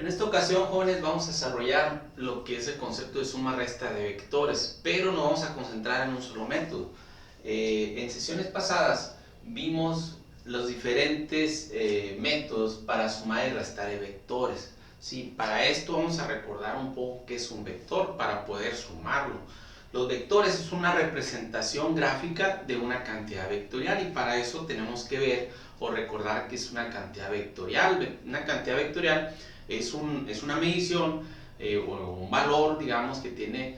En esta ocasión, jóvenes, vamos a desarrollar lo que es el concepto de suma-resta de vectores, pero nos vamos a concentrar en un solo método. En sesiones pasadas vimos los diferentes métodos para sumar y restar de vectores. Sí, para esto vamos a recordar un poco qué es un vector para poder sumarlo. Los vectores es una representación gráfica de una cantidad vectorial y para eso tenemos que ver o recordar que es una cantidad vectorial. Una cantidad vectorial es una medición o un valor, digamos, que tiene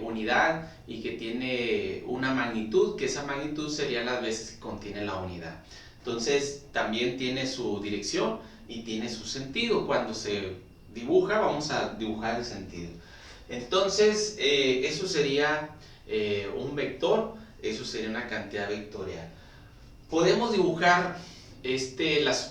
unidad y que tiene una magnitud, que esa magnitud sería las veces que contiene la unidad. Entonces también tiene su dirección y tiene su sentido. Cuando se dibuja, vamos a dibujar el sentido. Entonces eso sería un vector, eso sería una cantidad vectorial. Podemos dibujar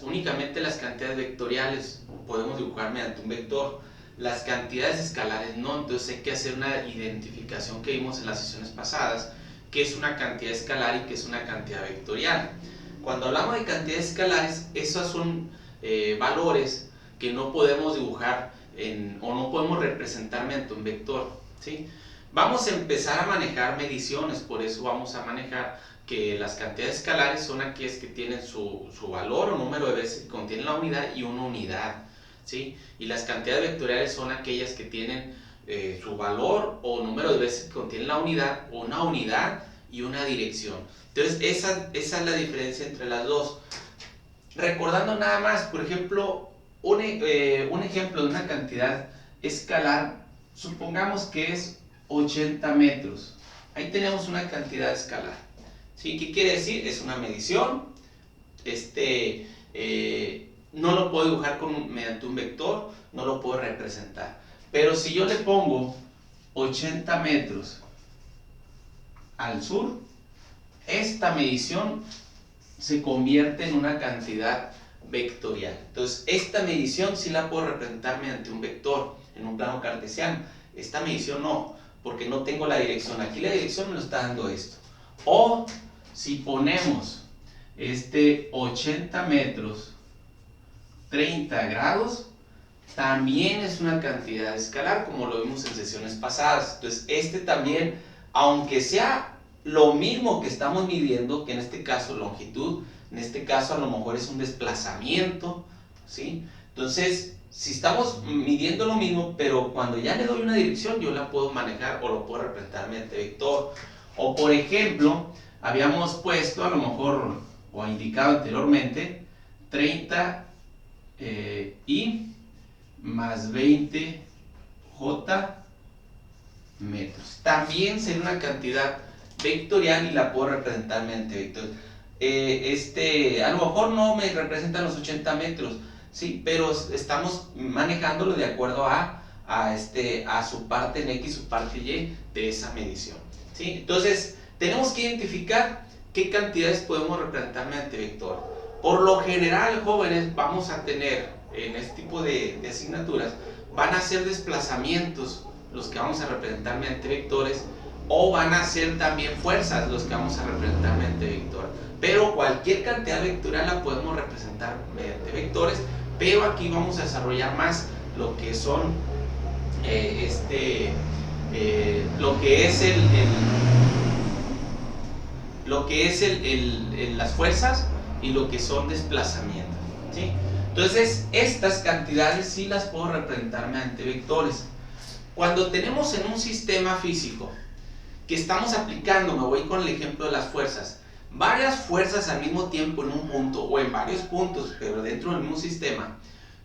únicamente las cantidades vectoriales, podemos dibujar mediante un vector. Las cantidades escalares no, entonces hay que hacer una identificación que vimos en las sesiones pasadas, que es una cantidad escalar y que es una cantidad vectorial. Cuando hablamos de cantidades escalares, esos son valores que no podemos dibujar o no podemos representar mediante un vector, ¿sí? Vamos a empezar a manejar mediciones, por eso vamos a manejar que las cantidades escalares son aquellas que tienen su valor o número de veces que contienen la unidad y una unidad, ¿sí? Y las cantidades vectoriales son aquellas que tienen su valor o número de veces que contienen la unidad, una unidad y una dirección. Entonces esa es la diferencia entre las dos. Recordando nada más, por ejemplo, un ejemplo de una cantidad escalar, supongamos que es 80 metros. Ahí tenemos una cantidad escalar. ¿Sí? ¿Qué quiere decir? Es una medición. No lo puedo dibujar mediante un vector, no lo puedo representar. Pero si yo le pongo 80 metros al sur, esta medición se convierte en una cantidad vectorial. Entonces, esta medición sí la puedo representar mediante un vector en un plano cartesiano. Esta medición no, porque no tengo la dirección. Aquí la dirección me lo está dando esto. O si ponemos 80 metros 30 grados, también es una cantidad escalar, como lo vimos en sesiones pasadas. Entonces, también, aunque sea lo mismo que estamos midiendo, que en este caso longitud, en este caso a lo mejor es un desplazamiento, ¿sí? Entonces, si estamos midiendo lo mismo, pero cuando ya le doy una dirección, yo la puedo manejar o lo puedo representar mediante vector. O por ejemplo, habíamos puesto a lo mejor, o indicado anteriormente, 30 y más 20 J metros. También sería una cantidad vectorial y la puedo representar mediante vector. A lo mejor no me representan los 80 metros, sí, pero estamos manejándolo de acuerdo a su parte en X, su parte Y de esa medición, ¿sí? Entonces, tenemos que identificar qué cantidades podemos representar mediante vector. Por lo general, jóvenes, vamos a tener en este tipo de asignaturas, van a ser desplazamientos los que vamos a representar mediante vectores, o van a ser también fuerzas los que vamos a representar mediante vector. Pero cualquier cantidad vectorial la podemos representar mediante vectores, pero aquí vamos a desarrollar más lo que son las fuerzas y lo que son desplazamientos, ¿sí? Entonces, estas cantidades sí las puedo representar mediante vectores. Cuando tenemos en un sistema físico que estamos aplicando, me voy con el ejemplo de las fuerzas, varias fuerzas al mismo tiempo en un punto o en varios puntos, pero dentro del mismo sistema,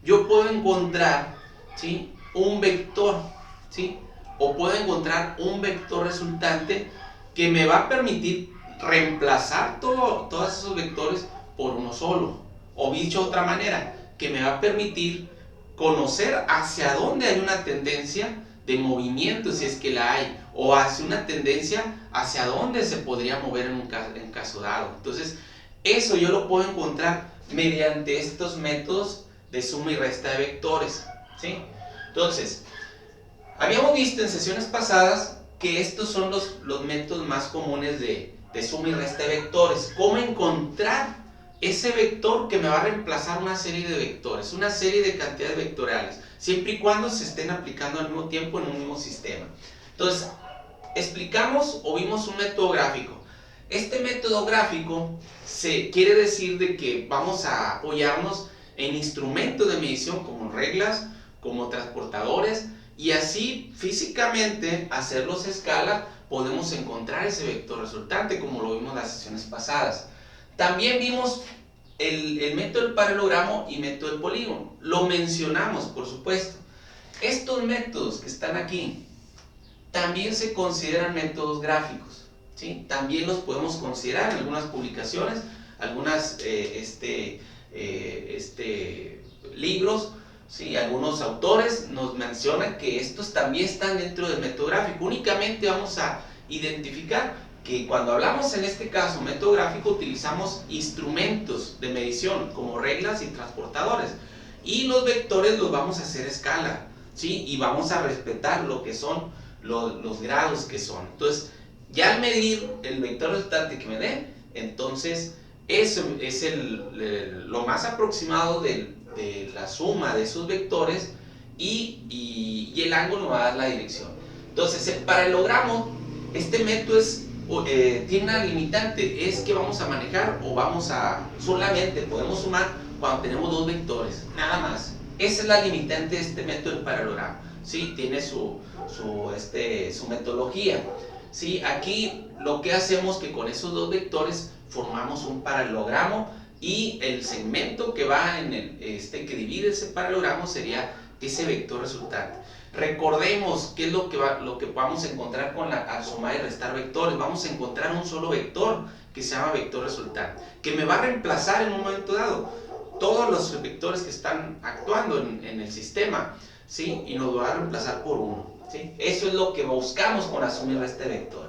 yo puedo encontrar, ¿sí?, un vector, ¿sí?, o puedo encontrar un vector resultante que me va a permitir reemplazar todos esos vectores por uno solo, o dicho de otra manera, que me va a permitir conocer hacia dónde hay una tendencia de movimiento, si es que la hay, o hacia una tendencia hacia dónde se podría mover en caso dado. Entonces, eso yo lo puedo encontrar mediante estos métodos de suma y resta de vectores, ¿sí? Entonces, habíamos visto en sesiones pasadas que estos son los métodos más comunes de suma y resta de vectores. ¿Cómo encontrar ese vector que me va a reemplazar una serie de vectores, una serie de cantidades vectoriales, siempre y cuando se estén aplicando al mismo tiempo en un mismo sistema. Entonces, explicamos o vimos un método gráfico. Este método gráfico quiere decir de que vamos a apoyarnos en instrumentos de medición como reglas, como transportadores, y así físicamente hacerlos a escala podemos encontrar ese vector resultante, como lo vimos en las sesiones pasadas. También vimos el método del paralelogramo y método del polígono. Lo mencionamos, por supuesto. Estos métodos que están aquí también se consideran métodos gráficos, ¿sí? También los podemos considerar en algunas publicaciones, algunas libros, ¿sí? Algunos autores nos mencionan que estos también están dentro del método gráfico. Únicamente vamos a identificar que cuando hablamos en este caso método gráfico utilizamos instrumentos de medición como reglas y transportadores, y los vectores los vamos a hacer a escala, ¿sí? Y vamos a respetar lo que son los grados que son. Entonces, ya al medir el vector resultante que me dé, entonces eso es lo más aproximado de la suma de esos vectores, y el ángulo me va a dar la dirección. Entonces, el paralelogramo, este método tiene una limitante, es que vamos a manejar solamente podemos sumar cuando tenemos dos vectores, nada más. Esa es la limitante de este método del paralelogramo, ¿sí? Tiene su metodología, ¿sí? Aquí lo que hacemos que con esos dos vectores formamos un paralelogramo, y el segmento que va que divide ese paralelogramo sería ese vector resultante. Recordemos qué es lo que vamos a encontrar al sumar y restar vectores. Vamos a encontrar un solo vector que se llama vector resultante, que me va a reemplazar en un momento dado todos los vectores que están actuando en el sistema, ¿sí? Y nos va a reemplazar por uno, ¿sí? Eso es lo que buscamos con la suma y resta de vector.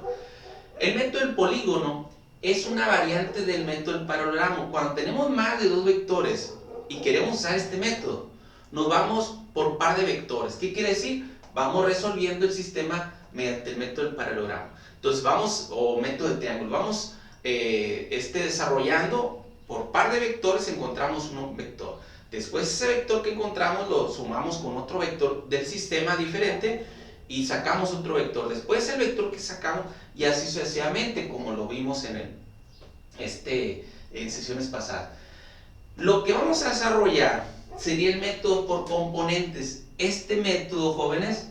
El método del polígono es una variante del método del paralelogramo. Cuando tenemos más de dos vectores y queremos usar este método, nos vamos por par de vectores. ¿Qué quiere decir? Vamos resolviendo el sistema mediante el método del paralelogramo. Entonces o método de triángulo, vamos desarrollando por par de vectores, encontramos un vector. Después ese vector que encontramos lo sumamos con otro vector del sistema diferente y sacamos otro vector. Después el vector que sacamos, y así sucesivamente, como lo vimos en sesiones pasadas. Lo que vamos a desarrollar sería el método por componentes. Este método, jóvenes,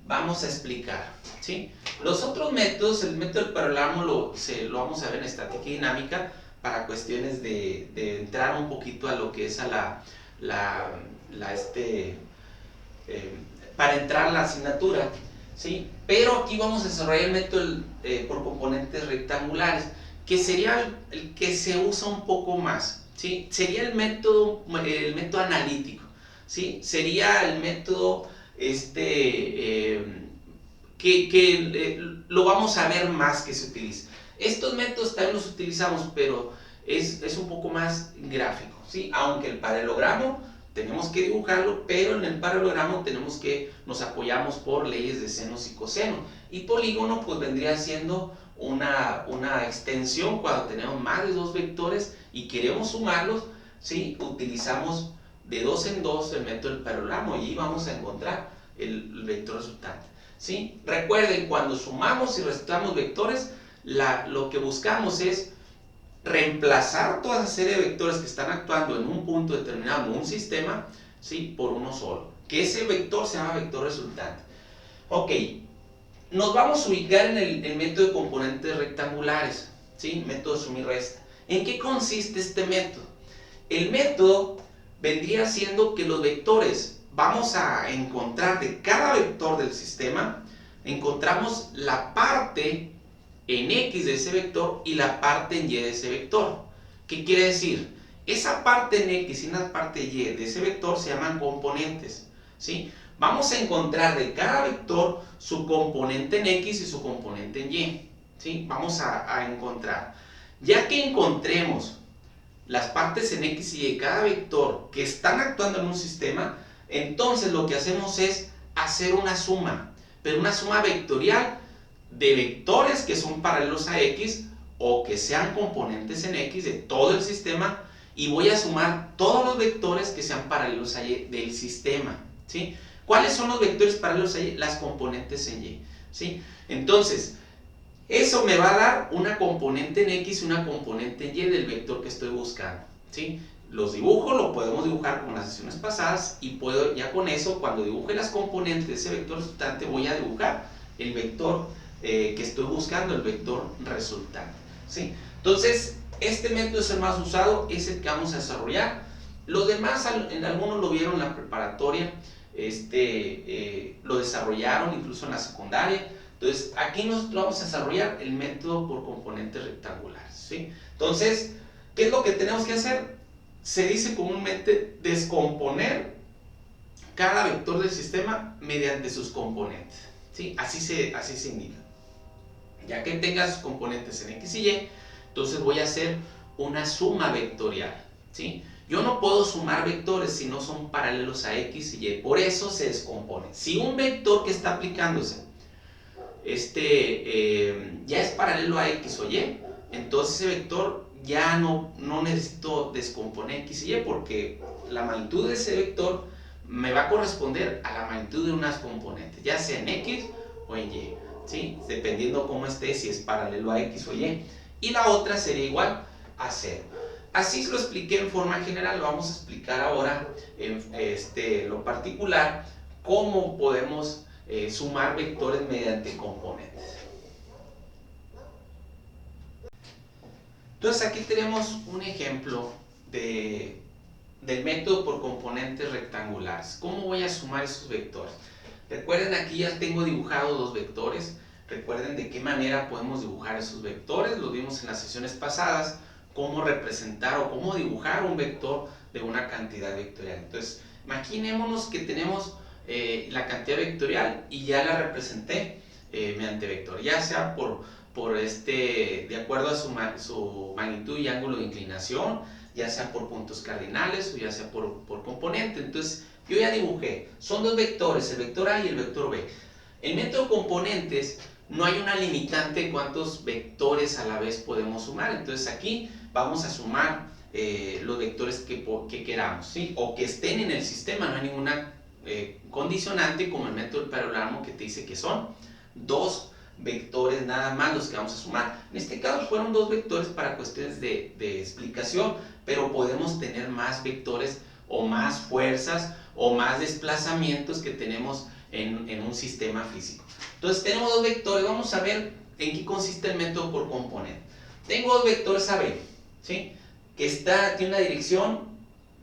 vamos a explicar, ¿sí? Los otros métodos, el método del paralelogramo lo vamos a ver en estática y dinámica, para cuestiones de entrar un poquito a lo que es para entrar a la asignatura, ¿sí? Pero aquí vamos a desarrollar el método por componentes rectangulares, que sería el que se usa un poco más, ¿sí? Sería el método analítico, ¿sí? Sería el método que lo vamos a ver más que se utiliza. Estos métodos también los utilizamos, pero es un poco más gráfico, ¿sí? Aunque el paralelogramo tenemos que dibujarlo, pero en el paralelogramo nos apoyamos por leyes de senos y cosenos. Y polígono pues vendría siendo una extensión cuando tenemos más de dos vectores y queremos sumarlos, ¿sí? Utilizamos de dos en dos el método del paralelogramo y vamos a encontrar el vector resultante, ¿sí? Recuerden, cuando sumamos y restamos vectores, lo que buscamos es reemplazar toda esa serie de vectores que están actuando en un punto determinado en un sistema, ¿sí? Por uno solo, que ese vector se llama vector resultante. Ok, nos vamos a ubicar en el método de componentes rectangulares, ¿sí? Método de suma y resta. ¿En qué consiste este método? El método vendría siendo que los vectores, vamos a encontrar de cada vector del sistema, encontramos la parte en X de ese vector y la parte en Y de ese vector. ¿Qué quiere decir? Esa parte en X y una parte Y de ese vector se llaman componentes, ¿sí? Vamos a encontrar de cada vector su componente en X y su componente en Y, ¿sí? Vamos a encontrar. Ya que encontremos las partes en X y Y de cada vector que están actuando en un sistema, entonces lo que hacemos es hacer una suma, pero una suma vectorial de vectores que son paralelos a X o que sean componentes en X de todo el sistema, y voy a sumar todos los vectores que sean paralelos a Y del sistema, ¿sí? ¿Cuáles son los vectores paralelos a Y? Las componentes en Y, ¿sí? Entonces, eso me va a dar una componente en X y una componente en Y del vector que estoy buscando, ¿sí? Los dibujo, lo podemos dibujar como en las sesiones pasadas, y puedo ya con eso, cuando dibuje las componentes de ese vector resultante, voy a dibujar el vector que estoy buscando, el vector resultante, ¿sí? Entonces, este método es el más usado, es el que vamos a desarrollar. Los demás, en algunos lo vieron en la preparatoria, lo desarrollaron incluso en la secundaria. Entonces, aquí nosotros vamos a desarrollar el método por componentes rectangulares, ¿sí? Entonces, ¿qué es lo que tenemos que hacer? Se dice comúnmente descomponer cada vector del sistema mediante sus componentes, ¿sí? Así se indica. Ya que tenga sus componentes en X y Y, entonces voy a hacer una suma vectorial, ¿sí? Yo no puedo sumar vectores si no son paralelos a X y Y, por eso se descompone. Si un vector que está aplicándose ya es paralelo a X o Y, entonces ese vector ya no necesito descomponer X y Y, porque la magnitud de ese vector me va a corresponder a la magnitud de unas componentes, ya sea en X o en Y, ¿sí? Dependiendo cómo esté, si es paralelo a X o Y. Y la otra sería igual a 0. Así lo expliqué en forma general, lo vamos a explicar ahora en lo particular, cómo podemos sumar vectores mediante componentes. Entonces aquí tenemos un ejemplo del método por componentes rectangulares. ¿Cómo voy a sumar esos vectores? Recuerden, aquí ya tengo dibujados dos vectores. Recuerden de qué manera podemos dibujar esos vectores. Lo vimos en las sesiones pasadas, cómo representar o cómo dibujar un vector de una cantidad vectorial. Entonces, imaginémonos que tenemos la cantidad vectorial y ya la representé mediante vector, ya sea de acuerdo a su magnitud y ángulo de inclinación, ya sea por puntos cardinales o ya sea por componente. Entonces, yo ya dibujé, son dos vectores, el vector A y el vector B. En método componentes no hay una limitante en cuántos vectores a la vez podemos sumar. Entonces aquí vamos a sumar los vectores que queramos, ¿sí? O que estén en el sistema, no hay ninguna condicionante como el método del paralelogramo, que te dice que son dos vectores nada más los que vamos a sumar. En este caso fueron dos vectores para cuestiones de explicación, pero podemos tener más vectores o más fuerzas o más desplazamientos que tenemos en un sistema físico. Entonces tenemos dos vectores, vamos a ver en qué consiste el método por componente. Tengo dos vectores AB, ¿sí? Que tiene una dirección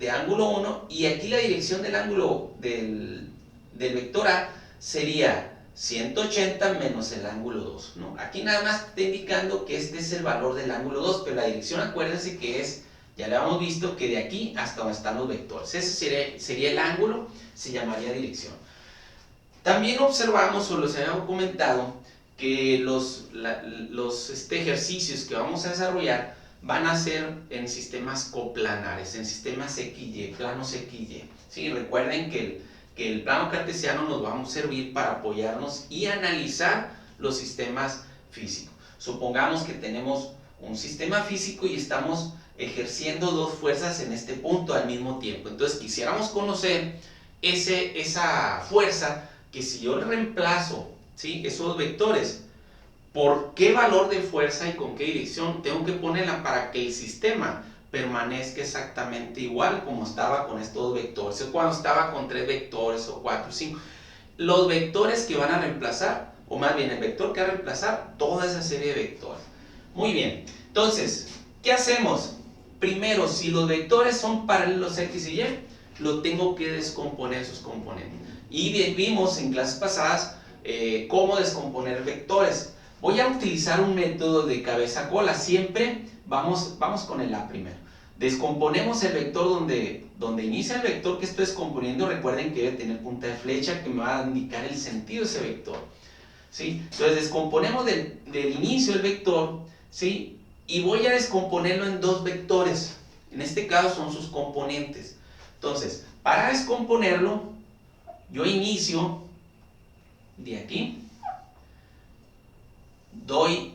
de ángulo 1, y aquí la dirección del ángulo del vector A sería 180 menos el ángulo 2, ¿no? Aquí nada más está indicando que este es el valor del ángulo 2, pero la dirección, acuérdense que es, ya le hemos visto, que de aquí hasta donde están los vectores. Ese sería el ángulo, se llamaría dirección. También observamos, o les habíamos comentado, que los ejercicios que vamos a desarrollar van a ser en sistemas coplanares, en sistemas XY, planos XY. ¿Sí? Recuerden que el plano cartesiano nos va a servir para apoyarnos y analizar los sistemas físicos. Supongamos que tenemos un sistema físico y estamos ejerciendo dos fuerzas en este punto al mismo tiempo. Entonces quisiéramos conocer esa fuerza, que si yo reemplazo, ¿sí?, esos vectores, ¿por qué valor de fuerza y con qué dirección tengo que ponerla para que el sistema permanezca exactamente igual como estaba con estos dos vectores? O cuando estaba con 3 vectores o 4 o 5. Los vectores que van a reemplazar, o más bien el vector que va a reemplazar toda esa serie de vectores. Muy bien, entonces, ¿qué hacemos? Primero, si los vectores son paralelos a X y Y, lo tengo que descomponer sus componentes. Y vimos en clases pasadas cómo descomponer vectores. Voy a utilizar un método de cabeza-cola. Siempre vamos con el A primero. Descomponemos el vector donde inicia el vector que estoy descomponiendo. Recuerden que debe tener punta de flecha que me va a indicar el sentido de ese vector, ¿sí? Entonces descomponemos del inicio el vector, ¿sí? Y voy a descomponerlo en dos vectores. En este caso son sus componentes. Entonces, para descomponerlo, yo inicio de aquí, doy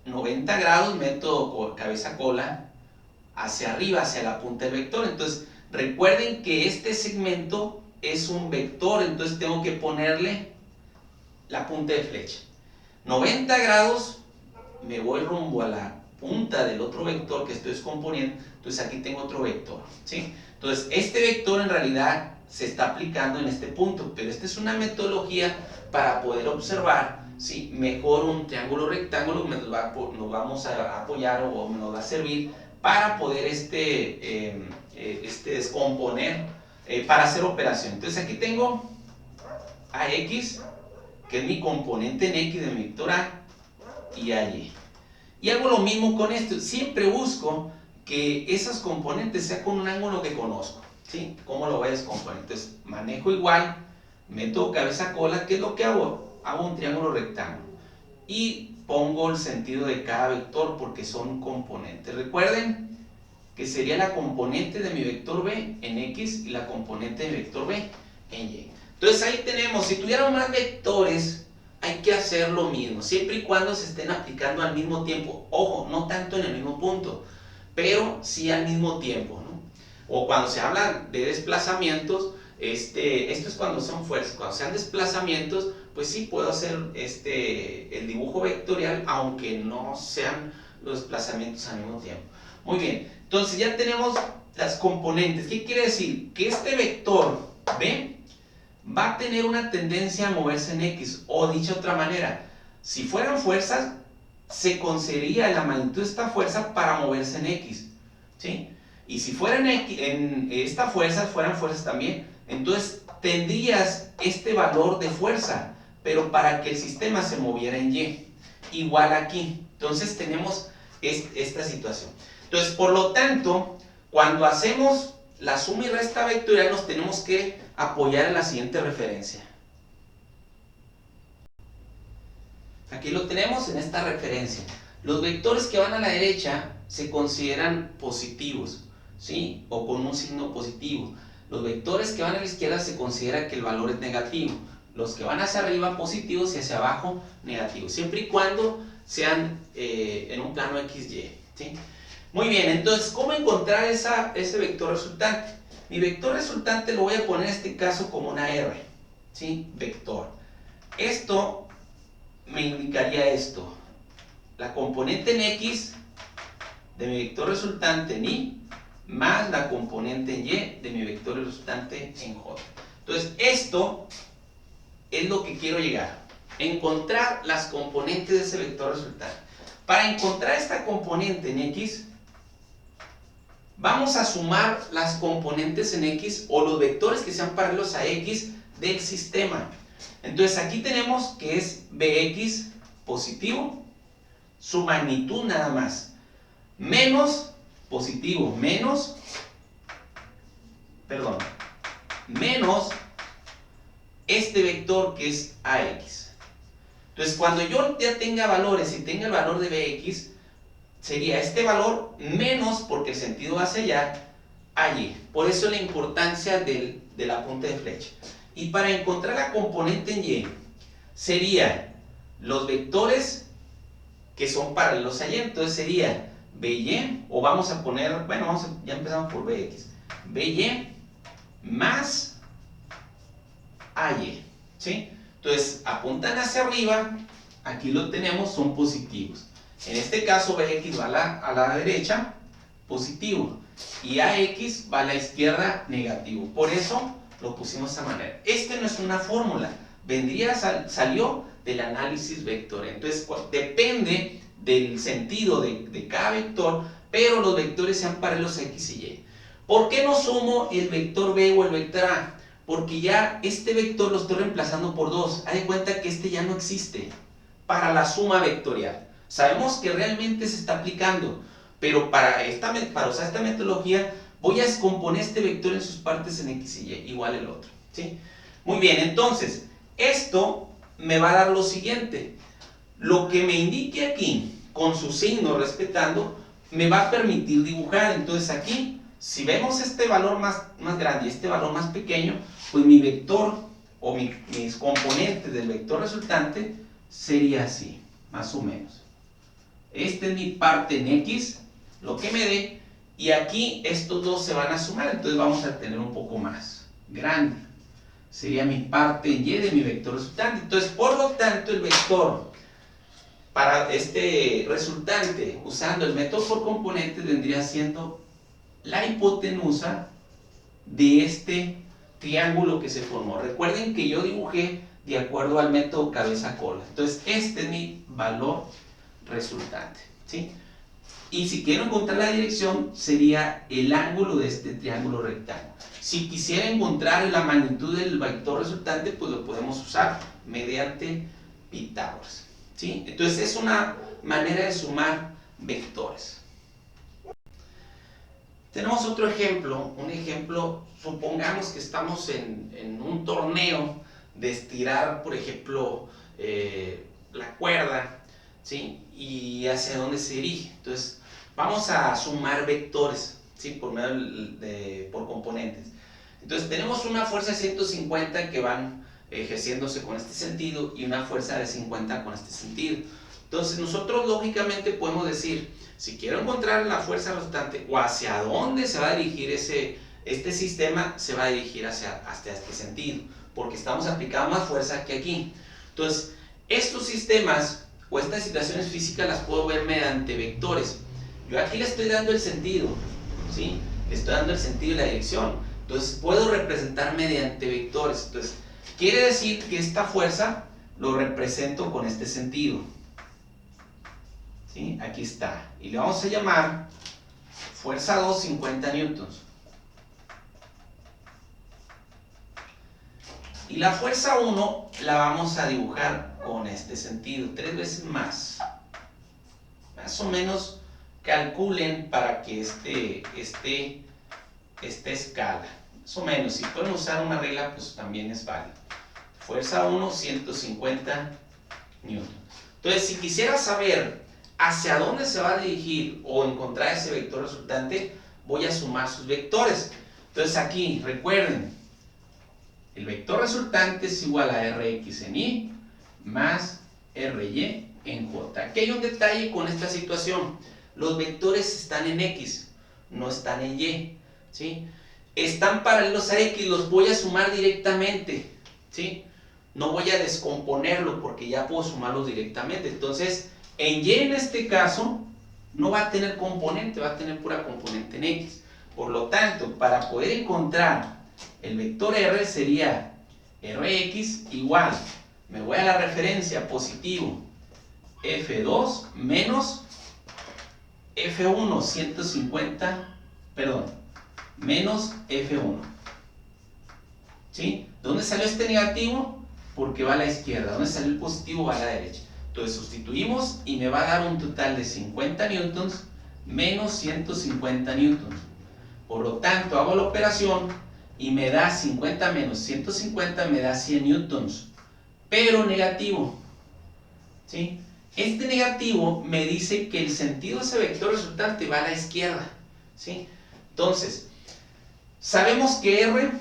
90 grados, meto cabeza cola hacia arriba, hacia la punta del vector. Entonces, recuerden que este segmento es un vector, entonces tengo que ponerle la punta de flecha. 90 grados, me voy rumbo a la punta del otro vector que estoy descomponiendo, entonces aquí tengo otro vector, ¿sí? Entonces, este vector en realidad se está aplicando en este punto, pero esta es una metodología para poder observar si mejor un triángulo rectángulo nos vamos a apoyar o nos va a servir para poder descomponer para hacer operación. Entonces aquí tengo AX, que es mi componente en X de mi vector A, y AY. Y hago lo mismo con esto, siempre busco que esas componentes sean con un ángulo que conozco, ¿sí? ¿Cómo lo voy a descomponer? Entonces manejo igual, meto cabeza cola, ¿qué es lo que hago? Hago un triángulo rectángulo y pongo el sentido de cada vector porque son componentes. Recuerden que sería la componente de mi vector B en X y la componente de mi vector B en Y. Entonces ahí tenemos, si tuviéramos más vectores, hay que hacer lo mismo, siempre y cuando se estén aplicando al mismo tiempo. Ojo, no tanto en el mismo punto, pero sí al mismo tiempo, ¿no? O cuando se habla de desplazamientos, esto es cuando son fuerzas. Cuando sean desplazamientos, pues sí puedo hacer el dibujo vectorial, aunque no sean los desplazamientos al mismo tiempo. Muy bien, entonces ya tenemos las componentes. ¿Qué quiere decir? Que este vector B va a tener una tendencia a moverse en X, o dicho de otra manera, si fueran fuerzas, se concedería la magnitud de esta fuerza para moverse en X, ¿sí? Y si fueran esta fuerza, fueran fuerzas también, entonces tendrías este valor de fuerza, pero para que el sistema se moviera en Y, igual aquí. Entonces tenemos esta situación. Entonces, por lo tanto, cuando hacemos la suma y resta vectorial, nos tenemos que apoyar en la siguiente referencia. Aquí lo tenemos en esta referencia. Los vectores que van a la derecha se consideran positivos, ¿sí? O con un signo positivo. Los vectores que van a la izquierda se considera que el valor es negativo. Los que van hacia arriba positivos y hacia abajo negativos, siempre y cuando sean en un plano XY, ¿sí? Muy bien, entonces, ¿cómo encontrar ese vector resultante? Mi vector resultante lo voy a poner en este caso como una R, ¿sí? Vector. Esto me indicaría esto, la componente en X de mi vector resultante en Y más la componente en Y de mi vector resultante en J. Entonces, esto es lo que quiero llegar, encontrar las componentes de ese vector resultante. Para encontrar esta componente en X, vamos a sumar las componentes en X o los vectores que sean paralelos a X del sistema. Entonces aquí tenemos que es Bx positivo, su magnitud nada más, menos positivo, menos este vector que es Ax. Entonces cuando yo ya tenga valores y tenga el valor de Bx, sería este valor menos, porque el sentido va hacia allá, allí. Por eso la importancia de la punta de flecha. Y para encontrar la componente en Y, serían los vectores que son paralelos a Y. Entonces sería By, o vamos a poner, bueno, ya empezamos por Bx. By más Ay, ¿sí? Entonces apuntan hacia arriba, aquí lo tenemos, son positivos. En este caso Bx va a la derecha, positivo, y Ax va a la izquierda, negativo. Por eso lo pusimos de esta manera. Este no es una fórmula, salió del análisis vectorial. Entonces depende del sentido de cada vector, pero los vectores sean paralelos a X y Y. ¿Por qué no sumo el vector B o el vector A? Porque ya este vector lo estoy reemplazando por 2. Haz de cuenta que este ya no existe para la suma vectorial. Sabemos que realmente se está aplicando, pero para usar esta metodología voy a descomponer este vector en sus partes en X y Y, igual el otro, ¿sí? Muy bien, entonces, esto me va a dar lo siguiente. Lo que me indique aquí, con su signo respetando, me va a permitir dibujar. Entonces aquí, si vemos este valor más grande y este valor más pequeño, pues mi vector o mis componentes del vector resultante sería así, más o menos. Esta es mi parte en X, lo que me dé, y aquí estos dos se van a sumar, entonces vamos a tener un poco más grande. Sería mi parte en Y de mi vector resultante. Entonces, por lo tanto, el vector para este resultante, usando el método por componentes, vendría siendo la hipotenusa de este triángulo que se formó. Recuerden que yo dibujé de acuerdo al método cabeza-cola. Entonces, este es mi valor resultante, ¿sí? Y si quiero encontrar la dirección, sería el ángulo de este triángulo rectángulo. Si quisiera encontrar la magnitud del vector resultante, pues lo podemos usar mediante Pitágoras, ¿sí? Entonces es una manera de sumar vectores. Tenemos otro ejemplo, supongamos que estamos en un torneo de estirar, por ejemplo, la cuerda, ¿sí? Y hacia dónde se dirige. Entonces, vamos a sumar vectores, ¿sí? Por componentes. Entonces, tenemos una fuerza de 150 que van ejerciéndose con este sentido y una fuerza de 50 con este sentido. Entonces, nosotros lógicamente podemos decir, si quiero encontrar la fuerza resultante o hacia dónde se va a dirigir este sistema, se va a dirigir hasta este sentido, porque estamos aplicando más fuerza que aquí. Entonces, estos sistemas o estas situaciones físicas las puedo ver mediante vectores. Yo aquí le estoy dando el sentido, ¿sí? Le estoy dando el sentido y la dirección. Entonces, puedo representar mediante vectores. Entonces, quiere decir que esta fuerza lo represento con este sentido. ¿Sí? Aquí está. Y le vamos a llamar fuerza 2, 50 newtons. Y la fuerza 1 la vamos a dibujar con este sentido, 3 veces más. Más o menos calculen para que esta escala. Más o menos, si pueden usar una regla, pues también es válido. Fuerza 1, 150 newtons. Entonces, si quisiera saber hacia dónde se va a dirigir o encontrar ese vector resultante, voy a sumar sus vectores. Entonces aquí, recuerden, el vector resultante es igual a Rx en Y más Ry en J. Aquí hay un detalle con esta situación. Los vectores están en X, no están en Y, ¿sí? Están paralelos a X, los voy a sumar directamente, ¿sí? No voy a descomponerlo porque ya puedo sumarlos directamente. Entonces, en Y en este caso no va a tener componente, va a tener pura componente en X. Por lo tanto, para poder encontrar el vector R sería Rx igual, me voy a la referencia positivo, F2 menos F1, 150, perdón, menos F1. ¿Sí? ¿Dónde salió este negativo? Porque va a la izquierda. ¿Dónde salió el positivo? Va a la derecha. Entonces sustituimos y me va a dar un total de 50 newtons menos 150 newtons. Por lo tanto, hago la operación y me da 50 menos 150, me da 100 newtons, pero negativo. ¿Sí? Este negativo me dice que el sentido de ese vector resultante va a la izquierda. ¿Sí? Entonces, sabemos que R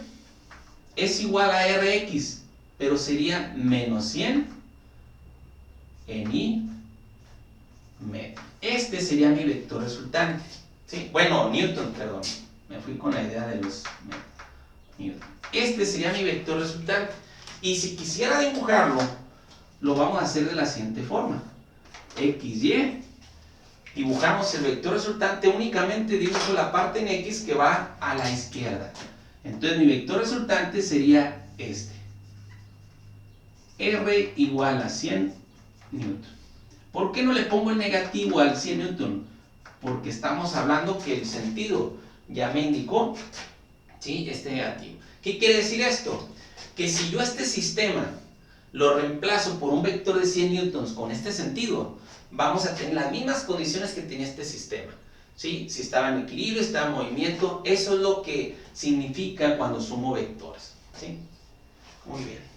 es igual a Rx, pero sería menos 100 en Y medio. Este sería mi vector resultante. ¿Sí? Bueno, Newton, perdón. Me fui con la idea de los Newton. Este sería mi vector resultante. Y si quisiera dibujarlo, lo vamos a hacer de la siguiente forma. XY. Dibujamos el vector resultante, únicamente dibujo la parte en X que va a la izquierda. Entonces mi vector resultante sería este. R igual a 100 newton. ¿Por qué no le pongo el negativo al 100 newton? Porque estamos hablando que el sentido ya me indicó, ¿sí? Este negativo. ¿Qué quiere decir esto? Que si yo este sistema lo reemplazo por un vector de 100 newtons con este sentido, vamos a tener las mismas condiciones que tenía este sistema. ¿Sí? Si estaba en equilibrio, estaba en movimiento, eso es lo que significa cuando sumo vectores. ¿Sí? Muy bien.